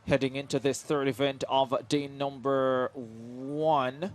heading into this third event of day number 1.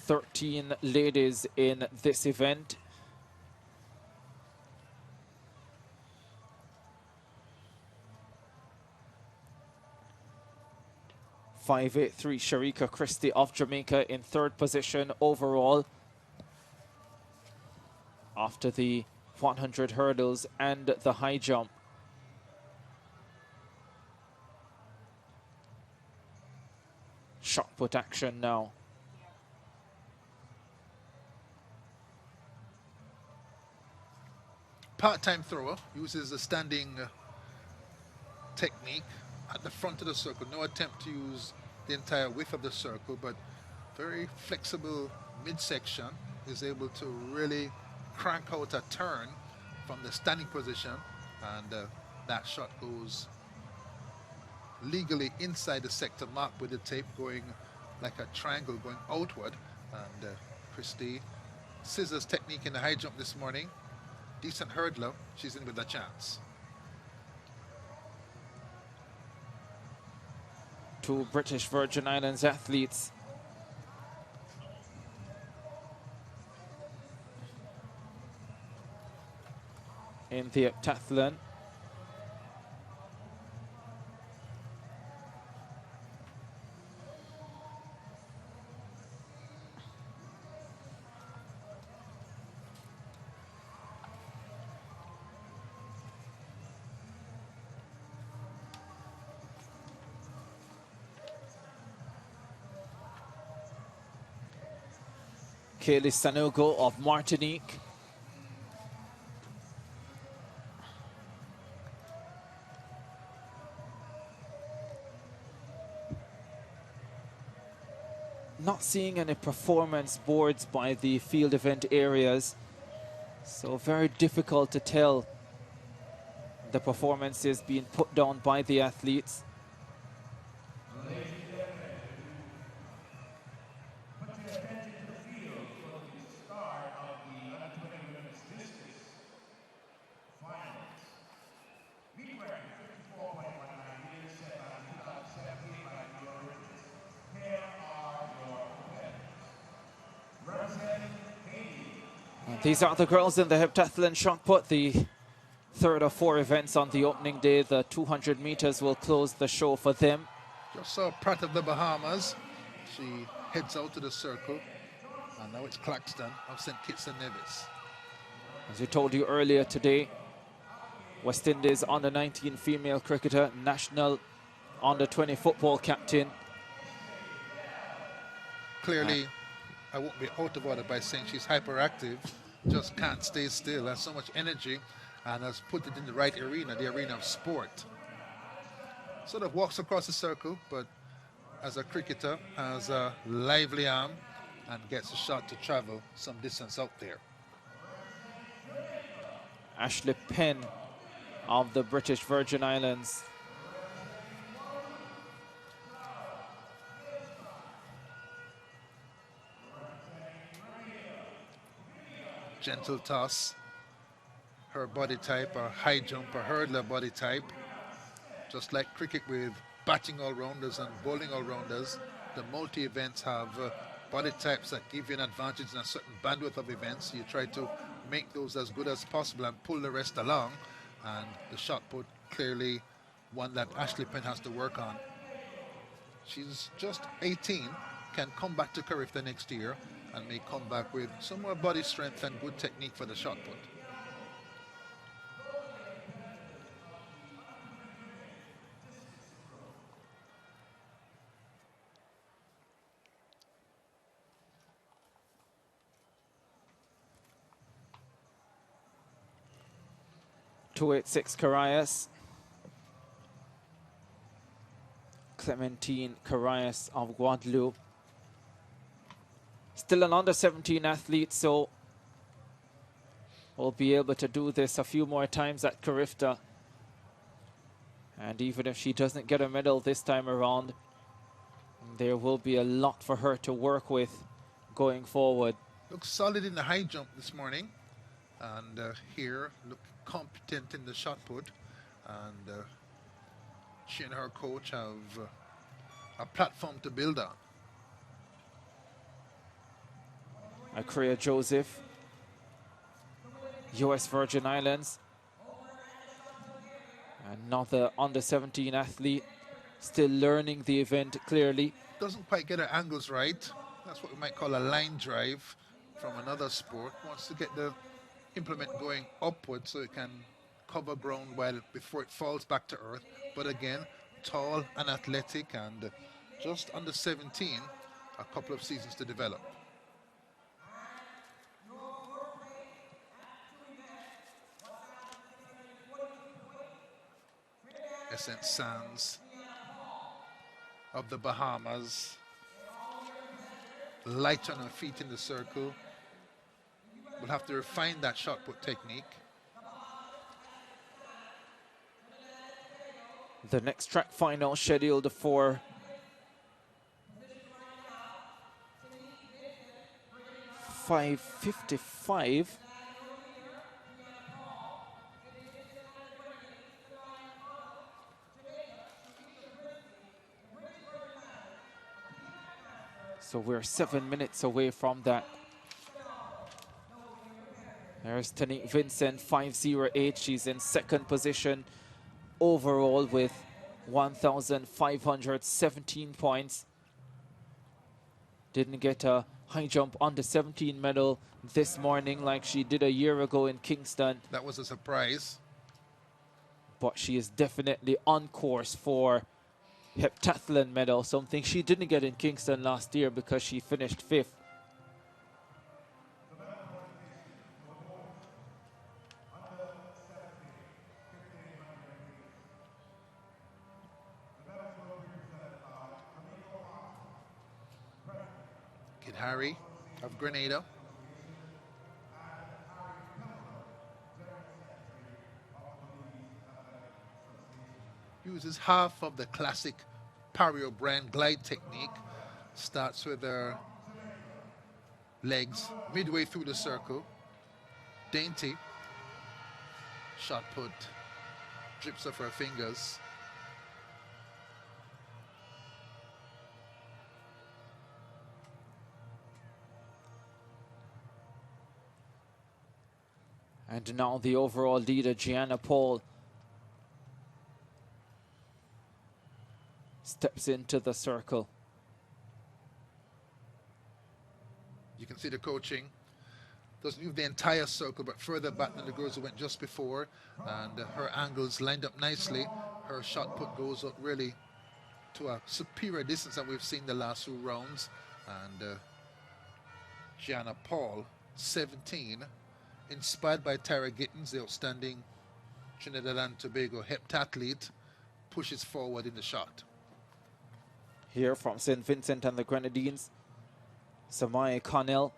Thirteen ladies in this event. .583 Sharika Christie of Jamaica in third position overall after the 100 hurdles and the high jump. Shot put action now. Part-time thrower uses a standing technique at the front of the circle. No attempt to use the entire width of the circle, but very flexible midsection, is able to really crank out a turn from the standing position, and that shot goes legally inside the sector marked with the tape, going like a triangle going outward. And Christie, scissors technique in the high jump this morning. Decent hurdler, she's in with a chance. Two British Virgin Islands athletes in the heptathlon. Kaylee Sanogo of Martinique. Not seeing any performance boards by the field event areas, so very difficult to tell the performances being put down by the athletes. These are the girls in the heptathlon shot put, the third of 4 events on the opening day. The 200 meters will close the show for them. Just saw Pratt of the Bahamas. She heads out to the circle, and now it's Claxton of St. Kitts and Nevis. As we told you earlier today, West Indies under 19 female cricketer, national under 20 football captain. Clearly, I won't be out of order by saying she's hyperactive, just can't stay still, has so much energy, and has put it in the right arena, the arena of sport. Sort of walks across the circle, but as a cricketer, has a lively arm and gets a shot to travel some distance out there. Ashley Penn of the British Virgin Islands. Gentle toss, her body type, a high jumper, hurdler body type. Just like cricket with batting all-rounders and bowling all-rounders, the multi-events have body types that give you an advantage in a certain bandwidth of events. You try to make those as good as possible and pull the rest along. And the shot put, clearly one that Ashley Penn has to work on. She's just 18, can come back to CARIFTA next year, and may come back with some more body strength and good technique for the shot put. .286 Carias. Clementine Carrias of Guadeloupe. Still an under-17 athlete, so will be able to do this a few more times at CARIFTA. And even if she doesn't get a medal this time around, there will be a lot for her to work with going forward. Looks solid in the high jump this morning. And here, look competent in the shot put. And she and her coach have a platform to build on. Akria Joseph, US Virgin Islands. Another under-17 athlete, still learning the event clearly. Doesn't quite get her angles right. That's what we might call a line drive from another sport. Wants to get the implement going upward so it can cover ground before it falls back to earth. But again, tall and athletic and just under 17, a couple of seasons to develop. Essence Sands of the Bahamas, light on her feet in the circle. We'll have to refine that shot put technique. The next track final scheduled for .555. So we're 7 minutes away from that. There's Tanique Vincent, 508. She's in second position overall with 1,517 points. Didn't get a high jump under 17 medal this morning like she did a year ago in Kingston. That was a surprise. But she is definitely on course for heptathlon medal, something she didn't get in Kingston last year because she finished 5th. Kid Harry of Grenada. Uses half of the classic Pario brand glide technique. Starts with her legs midway through the circle. Dainty. Shot put. Drips off her fingers. And now the overall leader, Gianna Paul, steps into the circle. You can see the coaching. Doesn't move the entire circle, but further back than the girls who went just before. And her angles lined up nicely. Her shot put goes up really to a superior distance that we've seen the last few rounds. And Gianna Paul, 17, inspired by Tara Gittins, the outstanding Trinidad and Tobago heptathlete, pushes forward in the shot. Here from St. Vincent and the Grenadines, Samaya Connell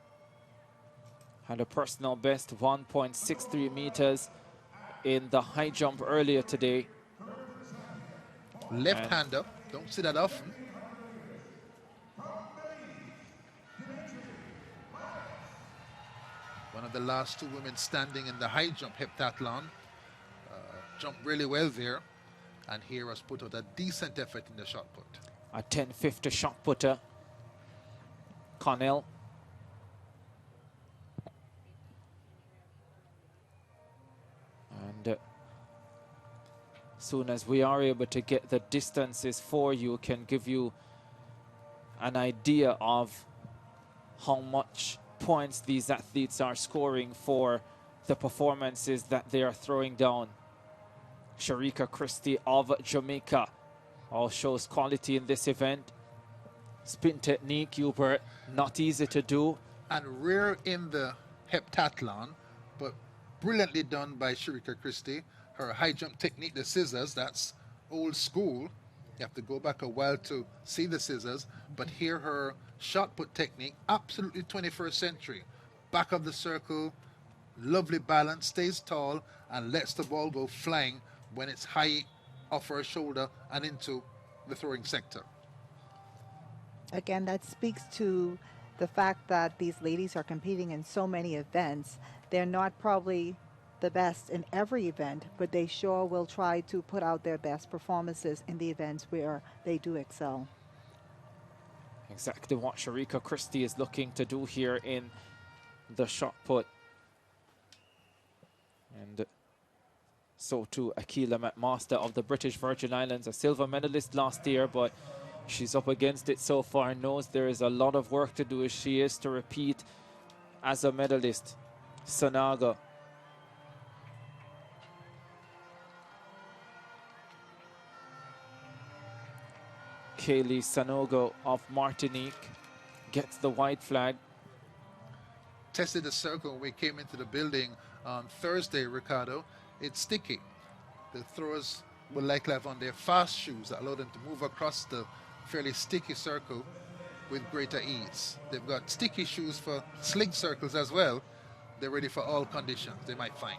had a personal best 1.63 meters in the high jump earlier today. Left-hander, don't see that often. One of the last two women standing in the high jump heptathlon. Jumped really well there. And here has put out a decent effort in the shot put. A 10.50 shot putter, Connell. And soon as we are able to get the distances for you, can give you an idea of how much points these athletes are scoring for the performances that they are throwing down. Sharika Christie of Jamaica all shows quality in this event. Spin technique, Hubert, not easy to do. And rare in the heptathlon, but brilliantly done by Sharika Christie. Her high jump technique, the scissors, that's old school. You have to go back a while to see the scissors, but here her shot put technique, absolutely 21st century. Back of the circle, lovely balance, stays tall, and lets the ball go flying when it's high off her shoulder and into the throwing sector. Again, that speaks to the fact that these ladies are competing in so many events. They're not probably the best in every event, but they sure will try to put out their best performances in the events where they do excel. Exactly what Sharika Christie is looking to do here in the shot put. And so too Akila McMaster of the British Virgin Islands, a silver medalist last year, but she's up against it so far, knows there is a lot of work to do as she is to repeat as a medalist. Sanaga. Kaylee Sanogo of Martinique gets the white flag. Tested the circle when we came into the building on Thursday, Ricardo. It's sticky. The throwers will likely have on their fast shoes that allow them to move across the fairly sticky circle with greater ease. They've got sticky shoes for slick circles as well. They're ready for all conditions they might find.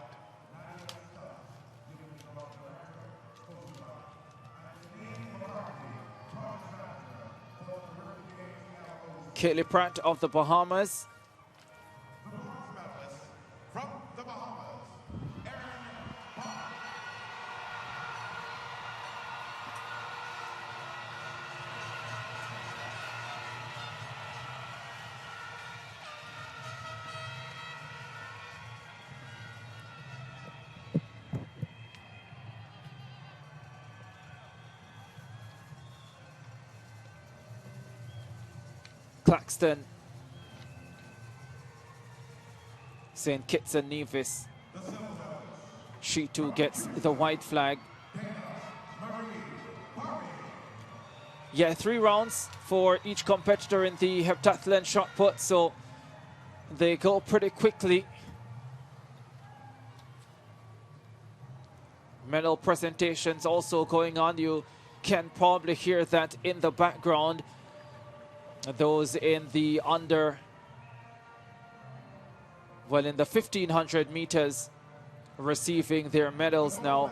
Kaylee Pratt of the Bahamas. From the Bahamas, Claxton, St. Kitts and Nevis. She too gets the white flag. Yeah, 3 rounds for each competitor in the heptathlon shot put, so they go pretty quickly. Medal presentations also going on. You can probably hear that in the background. Those in the in the 1500 meters receiving their medals now.